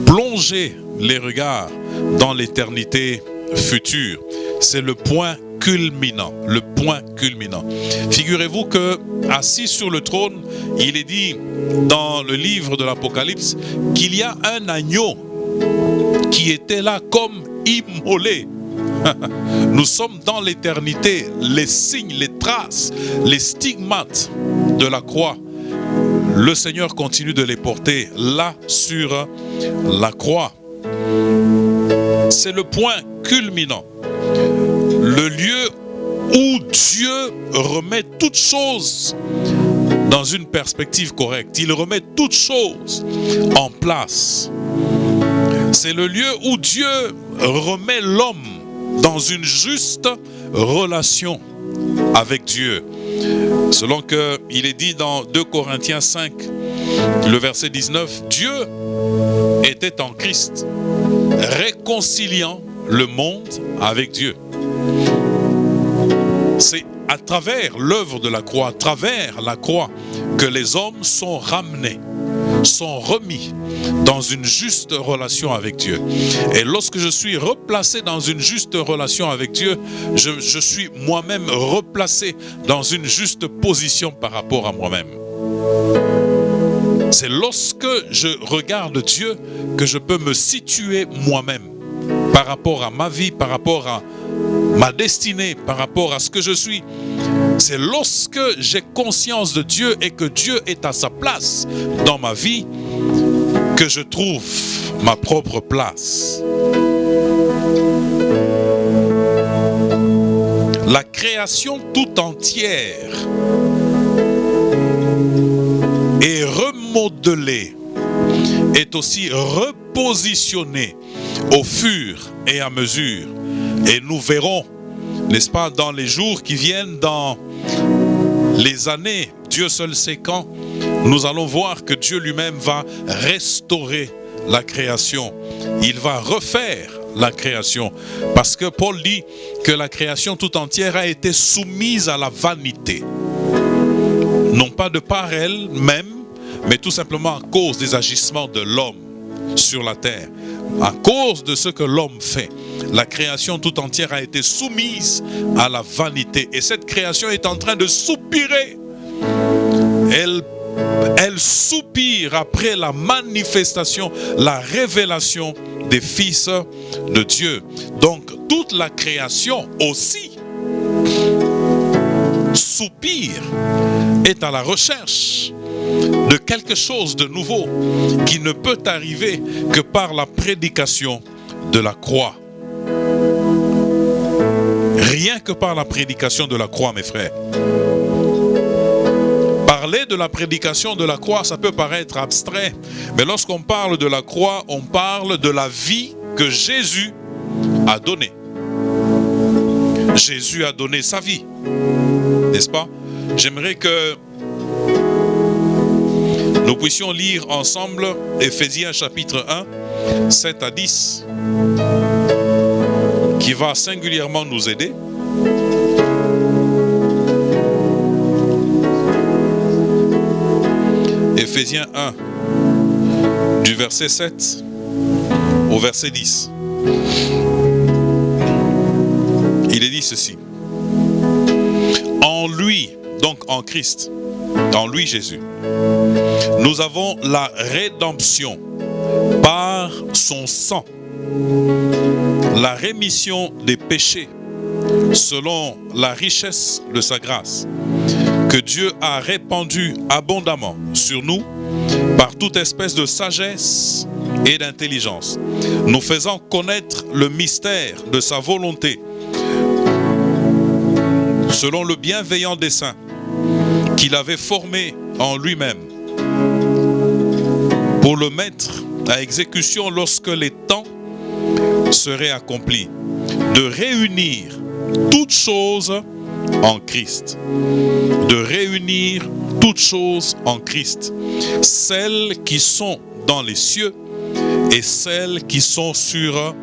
plonger les regards dans l'éternité future. C'est le point culminant, le point culminant. Figurez-vous que assis sur le trône, il est dit dans le livre de l'Apocalypse qu'il y a un agneau qui était là comme immolé. Nous sommes dans l'éternité, les signes, les traces, les stigmates de la croix. le Seigneur continue de les porter là sur la croix. C'est le point culminant. Le lieu où Dieu remet toutes choses dans une perspective correcte. Il remet toutes choses en place. C'est le lieu où Dieu remet l'homme dans une juste relation avec Dieu. Selon qu'il est dit dans 2 Corinthiens 5, le verset 19, Dieu était en Christ, réconciliant le monde avec Dieu. C'est à travers l'œuvre de la croix, à travers la croix, que les hommes sont ramenés, sont remis dans une juste relation avec Dieu. Et lorsque je suis replacé dans une juste relation avec Dieu, je suis moi-même replacé dans une juste position par rapport à moi-même. C'est lorsque je regarde Dieu que je peux me situer moi-même par rapport à ma vie, par rapport à ma destinée, par rapport à ce que je suis. C'est lorsque j'ai conscience de Dieu et que Dieu est à sa place dans ma vie que je trouve ma propre place. La création tout entière est remodelée, est aussi repositionnée au fur et à mesure. Et nous verrons, n'est-ce pas, dans les jours qui viennent, dans les années, Dieu seul sait quand, nous allons voir que Dieu lui-même va restaurer la création. Il va refaire la création. Parce que Paul dit que la création tout entière a été soumise à la vanité. Non pas de par elle-même, mais tout simplement à cause des agissements de l'homme sur la terre. À cause de ce que l'homme fait, la création tout entière a été soumise à la vanité. Et cette création est en train de soupirer. Elle soupire après la manifestation, la révélation des fils de Dieu. Donc toute la création aussi soupire, est à la recherche de quelque chose de nouveau qui ne peut arriver que par la prédication de la croix. Rien que par la prédication de la croix, mes frères. Parler de la prédication de la croix, ça peut paraître abstrait, mais lorsqu'on parle de la croix, on parle de la vie que Jésus a donnée. Jésus a donné sa vie, n'est-ce pas? J'aimerais que nous puissions lire ensemble Éphésiens chapitre 1, 7 à 10, qui va singulièrement nous aider. Éphésiens 1, du verset 7 au verset 10. Il est dit ceci. En lui, donc en Christ, en lui Jésus, nous avons la rédemption par son sang, la rémission des péchés, selon la richesse de sa grâce, que Dieu a répandue abondamment sur nous par toute espèce de sagesse et d'intelligence, nous faisant connaître le mystère de sa volonté, selon le bienveillant dessein qu'il avait formé en lui-même, pour le mettre à exécution lorsque les temps seraient accomplis, de réunir toutes choses en Christ. De réunir toutes choses en Christ. Celles qui sont dans les cieux et celles qui sont sur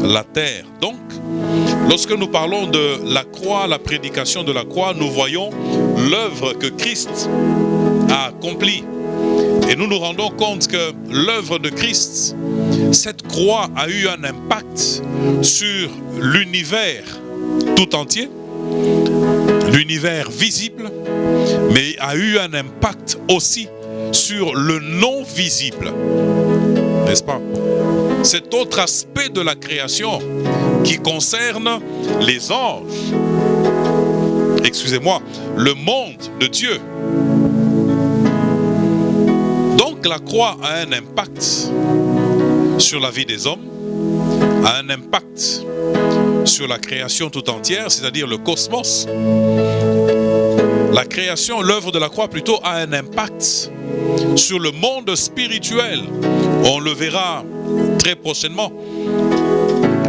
la terre. Donc, lorsque nous parlons de la croix, la prédication de la croix, nous voyons l'œuvre que Christ a accomplie. Et nous nous rendons compte que l'œuvre de Christ, cette croix a eu un impact sur l'univers tout entier, l'univers visible, mais a eu un impact aussi sur le non visible, n'est-ce pas? Cet autre aspect de la création qui concerne les anges, excusez-moi, le monde de Dieu. Donc la croix a un impact sur la vie des hommes, a un impact sur la création tout entière, c'est-à-dire le cosmos. La création, l'œuvre de la croix plutôt, a un impact sur le monde spirituel. On le verra très prochainement.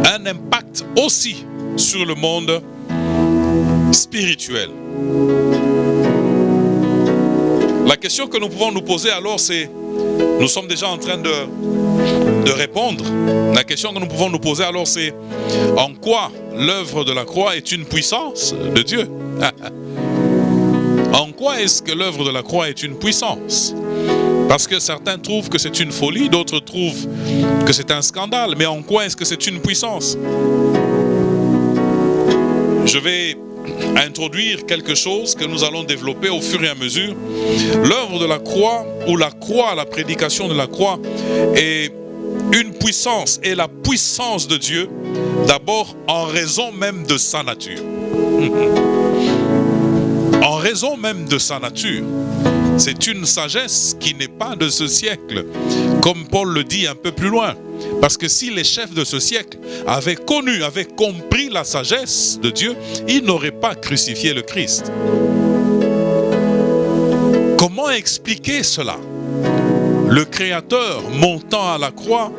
Un impact aussi sur le monde spirituel. La question que nous pouvons nous poser alors, c'est, nous sommes déjà en train de répondre. La question que nous pouvons nous poser alors, c'est en quoi l'œuvre de la croix est une puissance de Dieu? En quoi est-ce que l'œuvre de la croix est une puissance? Parce que certains trouvent que c'est une folie, d'autres trouvent que c'est un scandale. Mais en quoi est-ce que c'est une puissance? Je vais introduire quelque chose que nous allons développer au fur et à mesure. L'œuvre de la croix, ou la croix, la prédication de la croix, est une puissance, et la puissance de Dieu, d'abord en raison même de sa nature. En raison même de sa nature. C'est une sagesse qui n'est pas de ce siècle, comme Paul le dit un peu plus loin. Parce que si les chefs de ce siècle avaient connu, avaient compris la sagesse de Dieu, ils n'auraient pas crucifié le Christ. Comment expliquer cela? Le Créateur montant à la croix,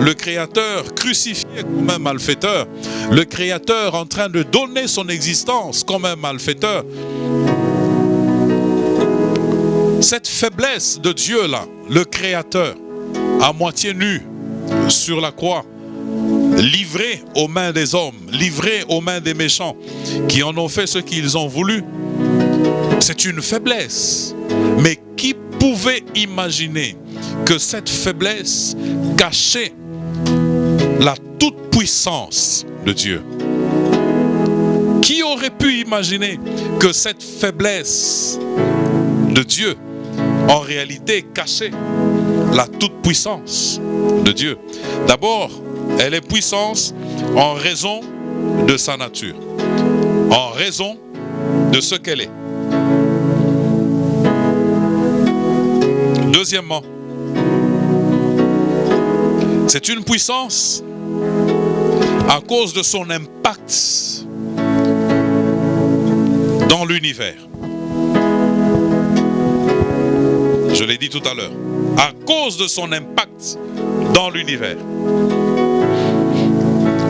le Créateur crucifié comme un malfaiteur, le Créateur en train de donner son existence comme un malfaiteur. Cette faiblesse de Dieu là, le Créateur, à moitié nu sur la croix, livré aux mains des hommes, livré aux mains des méchants, qui en ont fait ce qu'ils ont voulu, c'est une faiblesse. Mais qui pouvait imaginer que cette faiblesse cachait la toute-puissance de Dieu? Qui aurait pu imaginer que cette faiblesse de Dieu, en réalité, cachait la toute-puissance de Dieu? D'abord, elle est puissance en raison de sa nature, en raison de ce qu'elle est. Deuxièmement, c'est une puissance à cause de son impact dans l'univers. Je l'ai dit tout à l'heure. À cause de son impact dans l'univers.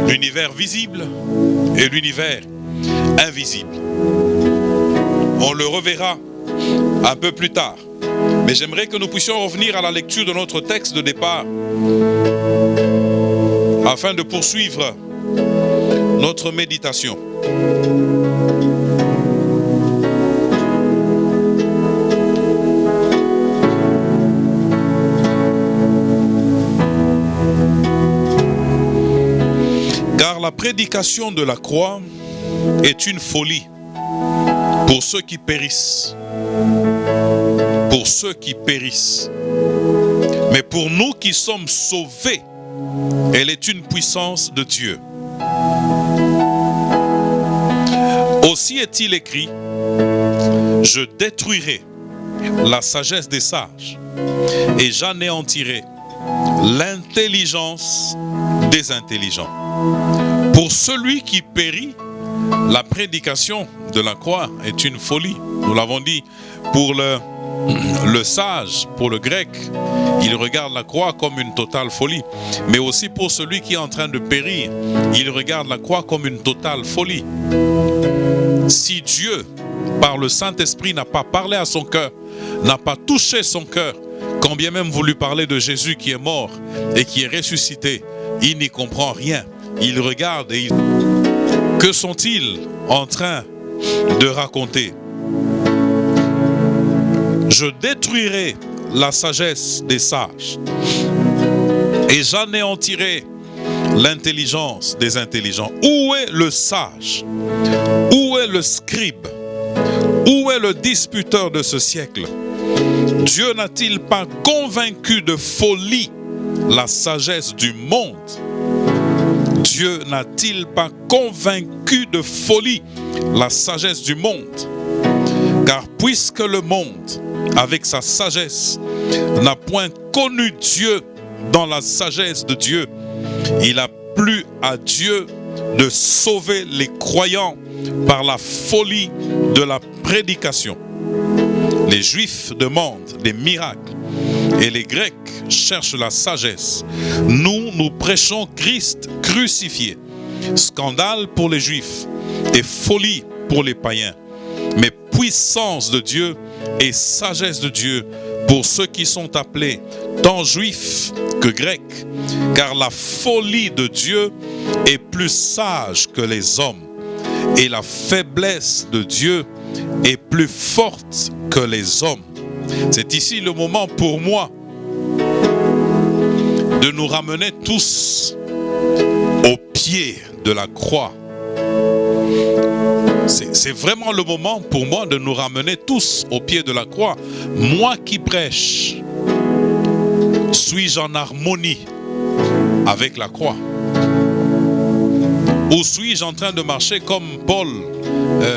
L'univers visible et l'univers invisible. On le reverra un peu plus tard. Mais j'aimerais que nous puissions revenir à la lecture de notre texte de départ afin de poursuivre notre méditation. Car la prédication de la croix est une folie pour ceux qui périssent. Pour ceux qui périssent. Mais pour nous qui sommes sauvés, elle est une puissance de Dieu. Aussi est-il écrit, je détruirai la sagesse des sages et j'anéantirai l'intelligence des intelligents. Pour celui qui périt, la prédication de la croix est une folie. Nous l'avons dit, pour le sage, pour le grec, il regarde la croix comme une totale folie. Mais aussi pour celui qui est en train de périr, il regarde la croix comme une totale folie. Si Dieu, par le Saint-Esprit, n'a pas parlé à son cœur, n'a pas touché son cœur, quand bien même voulu parler de Jésus qui est mort et qui est ressuscité, il n'y comprend rien. Il regarde et que sont-ils en train de raconter? Je détruirai la sagesse des sages et j'anéantirai l'intelligence des intelligents. Où est le sage? Où est le scribe? Où est le disputeur de ce siècle? Dieu n'a-t-il pas convaincu de folie la sagesse du monde? Dieu n'a-t-il pas convaincu de folie la sagesse du monde? Car puisque le monde, avec sa sagesse, n'a point connu Dieu dans la sagesse de Dieu, il a plu à Dieu de sauver les croyants par la folie de la prédication. Les Juifs demandent des miracles et les Grecs cherchent la sagesse. Nous prêchons Christ crucifié, scandale pour les Juifs et folie pour les païens, mais puissance de Dieu et sagesse de Dieu pour ceux qui sont appelés tant juifs que grecs, car la folie de Dieu est plus sage que les hommes, et la faiblesse de Dieu est plus forte que les hommes. C'est ici le moment pour moi de nous ramener tous au pied de la croix. C'est vraiment le moment pour moi de nous ramener tous au pied de la croix. Moi qui prêche, suis-je en harmonie avec la croix? Ou suis-je en train de marcher comme Paul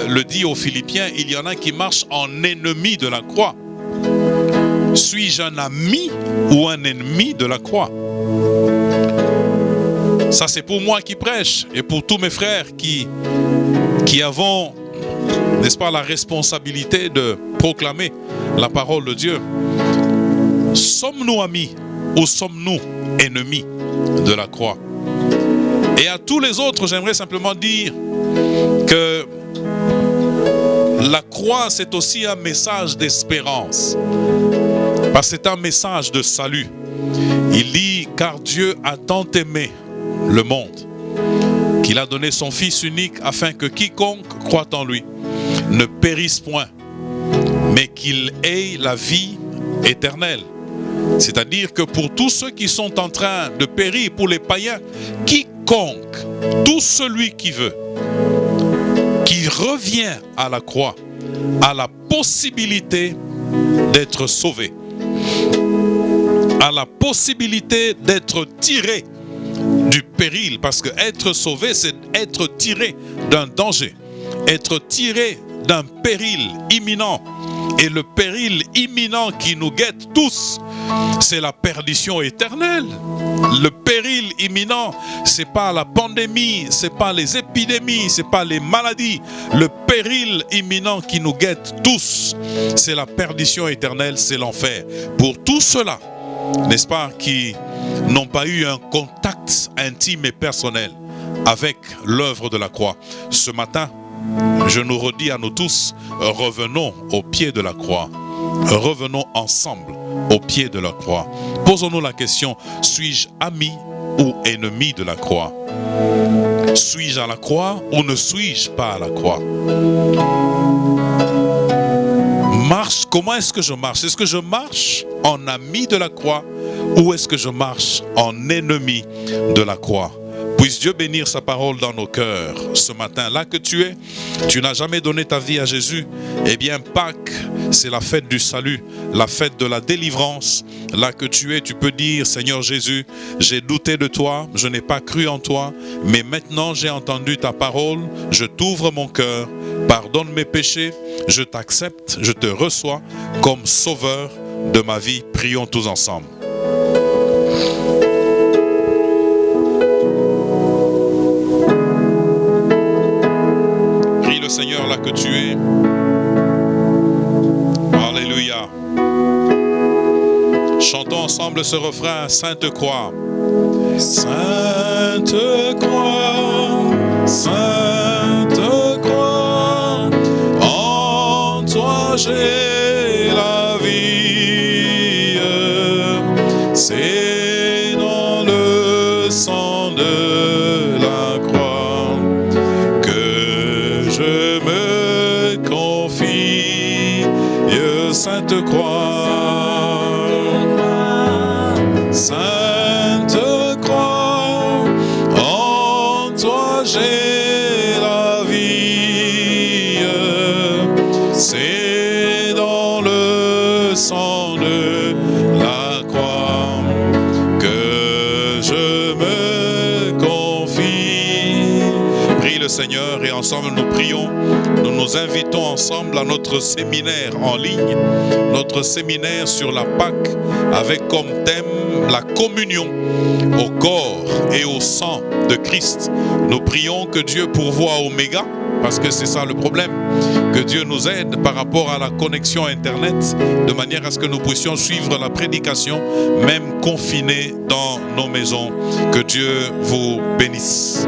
le dit aux Philippiens, il y en a qui marchent en ennemi de la croix? Suis-je un ami ou un ennemi de la croix? Ça, c'est pour moi qui prêche et pour tous mes frères qui avons, n'est-ce pas, la responsabilité de proclamer la parole de Dieu. Sommes-nous amis ou sommes-nous ennemis de la croix? Et à tous les autres, j'aimerais simplement dire que la croix, c'est aussi un message d'espérance. Parce que c'est un message de salut. Il dit, car Dieu a tant aimé le monde qu'il a donné son Fils unique afin que quiconque croit en lui ne périsse point, mais qu'il ait la vie éternelle. C'est-à-dire que pour tous ceux qui sont en train de périr, pour les païens, quiconque, tout celui qui veut, qui revient à la croix, a la possibilité d'être sauvé, a la possibilité d'être tiré du péril, parce que être sauvé, c'est être tiré d'un danger, être tiré d'un péril imminent. Et le péril imminent qui nous guette tous, c'est la perdition éternelle. Le péril imminent, c'est pas la pandémie, c'est pas les épidémies, c'est pas les maladies. Le péril imminent qui nous guette tous, c'est la perdition éternelle, c'est l'enfer. Pour tous ceux-là, n'est-ce pas, qui n'ont pas eu un contact intime et personnel avec l'œuvre de la croix, ce matin, je nous redis à nous tous, revenons au pied de la croix. Revenons ensemble au pied de la croix. Posons-nous la question, suis-je ami ou ennemi de la croix? Suis-je à la croix ou ne suis-je pas à la croix? Comment est-ce que je marche? Est-ce que je marche en ami de la croix ou est-ce que je marche en ennemi de la croix? Puisse Dieu bénir sa parole dans nos cœurs ce matin. Là que tu es, tu n'as jamais donné ta vie à Jésus. Eh bien, Pâques, c'est la fête du salut, la fête de la délivrance. Là que tu es, tu peux dire, Seigneur Jésus, j'ai douté de toi, je n'ai pas cru en toi, mais maintenant j'ai entendu ta parole, je t'ouvre mon cœur, pardonne mes péchés, je t'accepte, je te reçois comme sauveur de ma vie. Prions tous ensemble. Seigneur, là que tu es. Alléluia. Chantons ensemble ce refrain, Sainte Croix. Sainte Croix, Sainte Croix, en toi j'ai la vie. C'est dans le sang de la croix je me confie, Sainte Croix, Sainte Croix, en toi j'ai la vie, c'est dans le sang de la croix que je me confie. Prie le le Seigneur et ensemble nous prions. Nous nous invitons ensemble à notre séminaire en ligne, notre séminaire sur la Pâque, avec comme thème la communion au corps et au sang de Christ. Nous prions que Dieu pourvoie Oméga, parce que c'est ça le problème, que Dieu nous aide par rapport à la connexion Internet, de manière à ce que nous puissions suivre la prédication, même confinés dans nos maisons. Que Dieu vous bénisse.